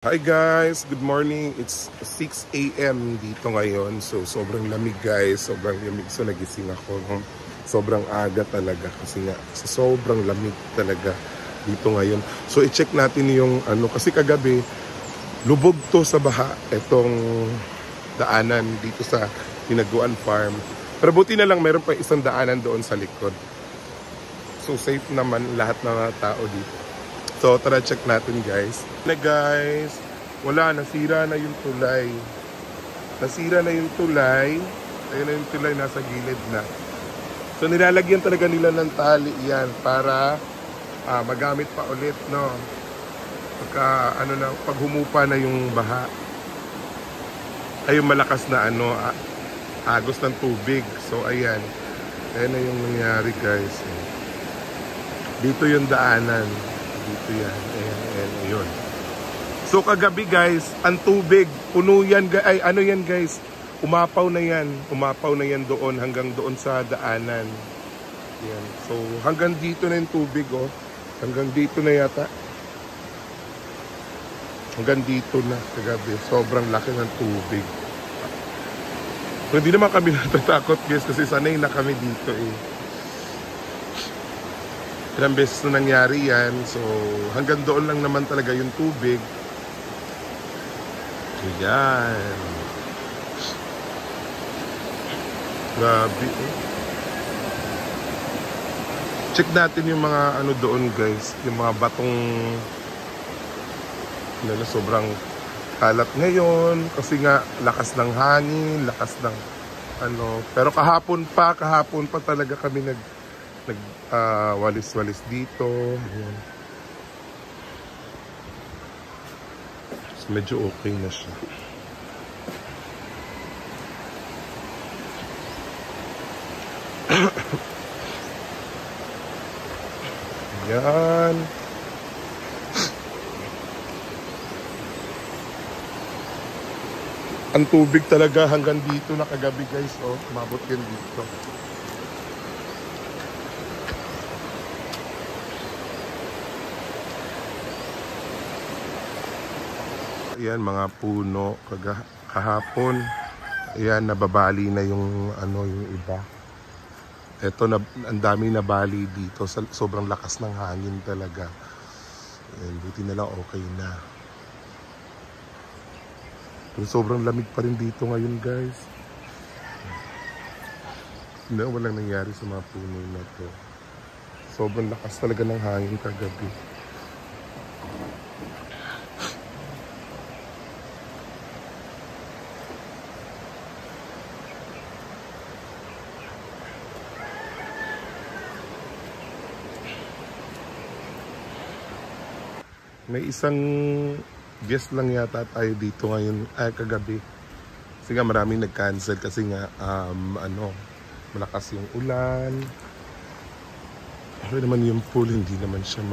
Hi guys, good morning. It's 6 AM dito ngayon. So sobrang lamig guys, sobrang lamig. So nagising ako sobrang aga talaga kasi nga sobrang lamig talaga dito ngayon. So i-check natin yung kasi kagabi lubog to sa baha itong daanan dito sa Tinaguan Farm. Pero buti na lang meron pa isang daanan doon sa likod. So safe naman lahat ng mga tao dito. So tara check natin guys. Na guys, wala, nasira na yung tulay. Nasira na yung tulay. Ayun na yung tulay, nasa gilid na. So nilalagyan talaga nila ng tali yan para magamit pa ulit, no. Pagka pag humupa na yung baha. Ay yung malakas na agos ng tubig. So ayan. Ayan na yung nangyari guys. Dito yung daanan. Dito yan. Ayan, yun. So kagabi guys, ang tubig, puno yan, yan guys, umapaw na yan doon, hanggang doon sa daanan. Yan. So hanggang dito na yung tubig, hanggang dito na yata. Hanggang dito na kagabi, sobrang laki ng tubig. Pero hindi naman kami natatakot guys, kasi sanay na kami dito Ilang beses na nangyari yan, so hanggang doon lang naman talaga yung tubig. Ayan. Grabe Check natin yung mga doon guys. Yung mga batong sobrang kalat ngayon. Kasi nga lakas ng hangin, lakas ng Pero kahapon pa talaga kami walis-walis dito. Ayan. Medyo okay na siya. Yan. Ang tubig talaga hanggang dito na kagabi guys. Umabot yan dito. Ayan, mga puno kahapon. Ayan, nababali na yung yung iba. Ito, ang dami nabali dito. Sobrang lakas ng hangin talaga. Ayan, buti na lang okay na. Pero sobrang lamig pa rin dito ngayon guys. Walang nangyari sa mga puno na to. Sobrang lakas talaga ng hangin kagabi. May isang guest lang yata tayo dito ngayon, kagabi. Kasi nga maraming nag-cancel kasi nga malakas yung ulan. Pero naman yung pool hindi naman siya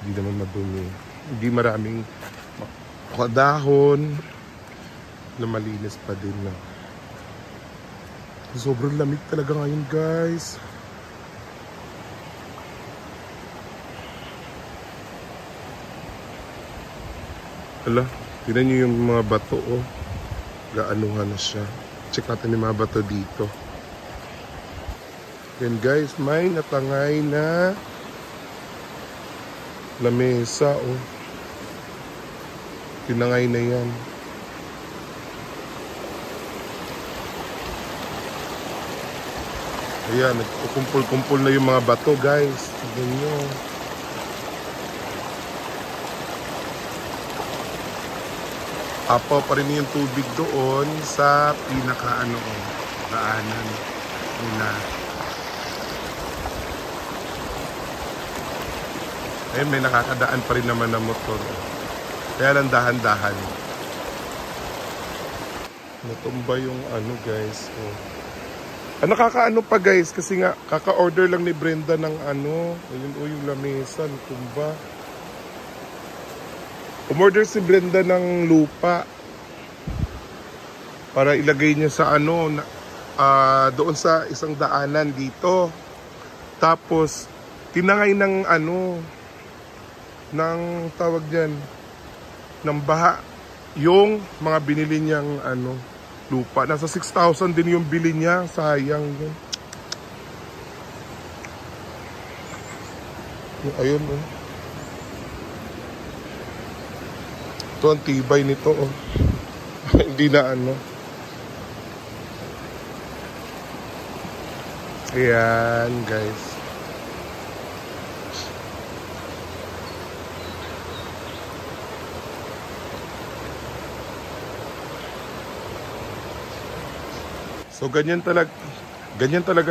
hindi naman madumi. Hindi maraming dahon na malinis pa din na. Sobrang lamig talaga ngayon guys. Hala, tignan nyo yung mga bato gaanuhan na siya. Check natin yung mga bato dito. Then guys, may natangay na lamesa tinangay na yan. Ayan, nagkukumpul-kumpul na yung mga bato guys. Tignan nyo. Apo pa rin yung tubig doon sa pinaka daanan nila. May nakakadaan pa rin naman na motor. Kaya lang dahan-dahan. Natumba yung guys. Nakakaano pa guys kasi nga kaka-order lang ni Brenda ng ayun yung lamesa, natumba. Umorder si Brenda ng lupa para ilagay niya sa doon sa isang daanan dito. Tapos tinangay ng ng tawag diyan, ng baha yung mga binili niyang lupa. Nasa 6,000 din yung bili niya. Sayang yun. Ayun oh. Ito ang tibay nito oh. Hindi na Ayan guys. So ganyan talaga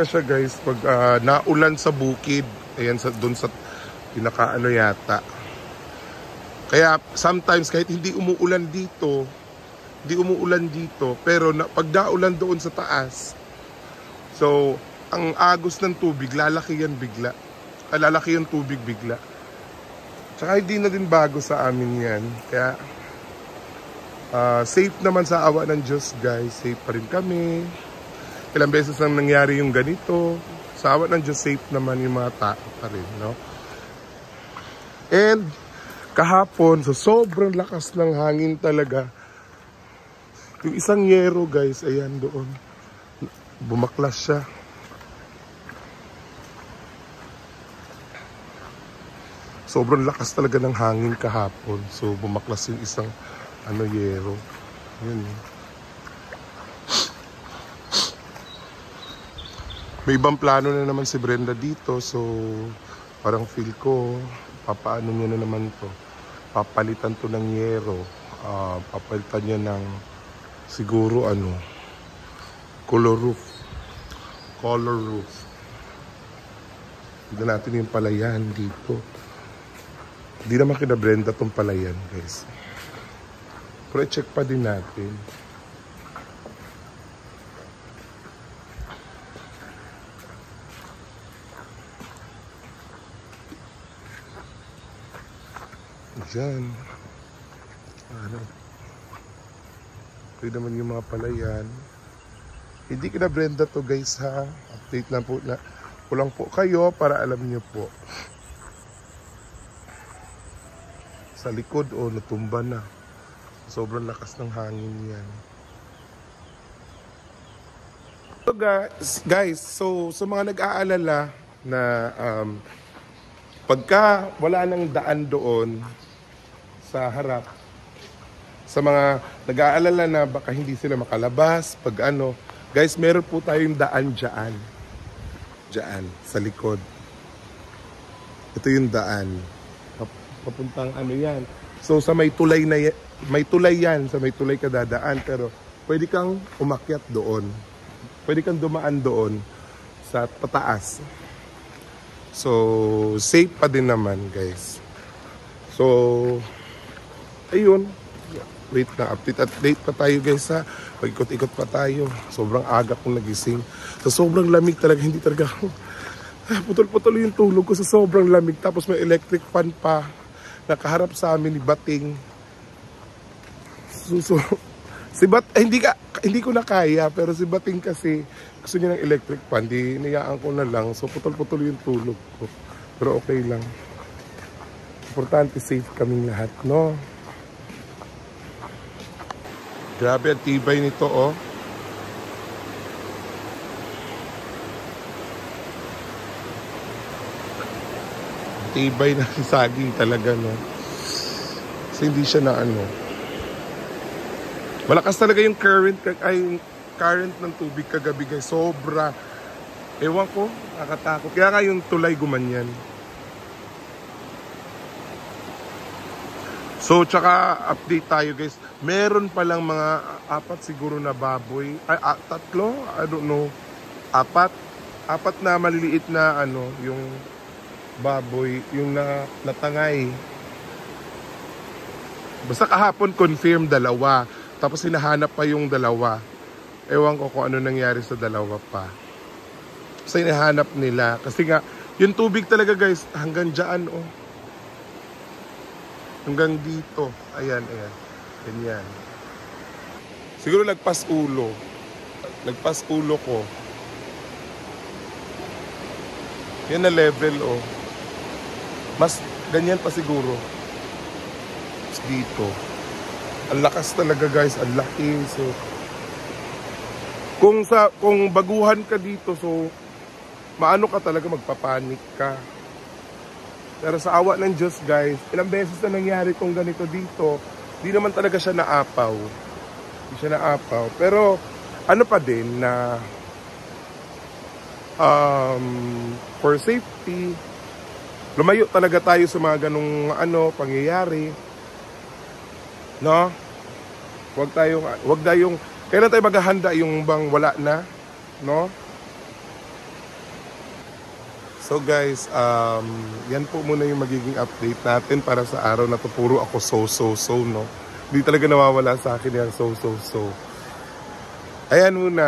siya guys pag naulan sa bukid. Ayan doon sa pinakaano yata. Kaya sometimes kahit hindi umuulan dito, pero pag naulan doon sa taas, so ang agos ng tubig lalaki yan bigla. Lalaki yung tubig bigla. Tsaka hindi na din bago sa amin yan. Kaya safe naman sa awa ng Diyos guys. Safe pa rin kami. Ilang beses nang nangyari yung ganito. Sa awa ng Diyos, safe naman yung mga tao pa rin, no? And kahapon, so sobrang lakas ng hangin talaga. Yung isang yero guys, ayan doon. Bumaklas siya. Sobrang lakas talaga ng hangin kahapon. So bumaklas yung isang yero. Ayan. May ibang plano na naman si Brenda dito. So parang feel ko, papaano niya na naman to. Papalitan to ng yero. Papalitan niya ng siguro color roof. Hindi natin yung palayan dito. Hindi naman kina Brenda tong palayan guys. Pero i-check pa din natin. Diyan. Pwede naman yung mga palayan. Hindi kina Brenda to guys ha. Update lang po na. Kulang po kayo para alam niyo po. Sa likod natumba na. Sobrang lakas ng hangin yan. So guys, so sa mga nag-aalala na pagka wala nang daan doon sa harap, sa mga nag-aalala na baka hindi sila makalabas, guys, meron po tayong daan dyan. Dyan, sa likod. Ito yung daan. Papuntang yan. So sa may tulay yan, sa may tulay ka dadaan, pero pwede kang umakyat doon. Pwede kang dumaan doon sa pataas. So safe pa din naman guys. So ayun. Wait na, update pa tayo guys ha. Pag-ikot-ikot pa tayo. Sobrang aga kong nagising. So sobrang lamig talaga, hindi talaga putol-putol yung tulog ko sa sobrang lamig. Tapos may electric fan pa. Nakaharap sa amin ni Bating. Hindi ko na kaya, pero si Bating kasi gusto niya ng electric fan. Niyaan ko na lang. So putol-putol yung tulog ko. Pero okay lang. Importante safe kaming lahat, no? Grabe ang tibay nito, oh. Tibay na saging talaga, no? Kasi hindi siya na malakas talaga yung current ng tubig kagabi guys. Sobra. Ewan ko, nakatakot. Kaya nga yung tulay gumanyan. So, tsaka update tayo guys. Meron palang mga 4 siguro na baboy. Ay, 3? I don't know. 4 na maliliit na yung baboy, yung natangay. Basta kahapon confirm 2. Tapos hinahanap pa yung 2. Ewan ko kung ano nangyari sa 2 pa. Basta hinahanap nila. Kasi nga, yung tubig talaga guys, hanggang dyan, oh. Hanggang dito. Ayan. Ganyan. Siguro lagpas ulo. Lagpas ulo ko. Yan na level, oh. Mas ganyan pa siguro. Dito. Ang lakas talaga guys, ang laki. So kung baguhan ka dito, so maano ka talaga, magpapanik ka. Pero sa awa ng Diyos guys, ilang beses na nangyari tong ganito dito, di naman talaga siya naapaw. Di siya naapaw. Pero ano pa din na for safety, lumayo talaga tayo sa mga ganung pangyayari. No? Wag tayong kailan tayo maghahanda yung bang wala na, no? So guys, yan po muna yung magiging update natin para sa araw na to. Puro ako so, no? Hindi talaga nawawala sa akin yan, so. Ayan muna,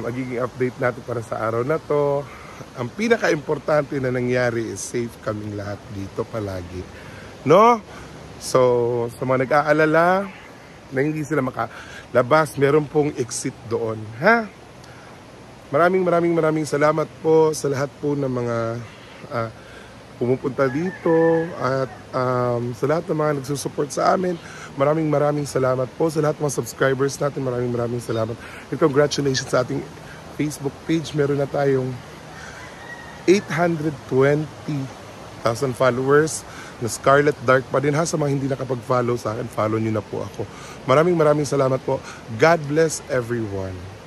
magiging update natin para sa araw na to. Ang pinaka-importante na nangyari is safe kaming lahat dito palagi, no? So, sa mga nag-aalala na hindi sila makalabas, meron pong exit doon, ha? Maraming salamat po sa lahat po ng mga pumupunta dito at sa lahat ng mga nagsusupport sa amin. Maraming salamat po sa lahat ng mga subscribers natin. Maraming salamat. And congratulations sa ating Facebook page. Meron na tayong 820,000 followers na Scarlet Dark pa din, ha. Sa mga hindi nakapag-follow sa akin, follow nyo na po ako. Maraming salamat po. God bless everyone.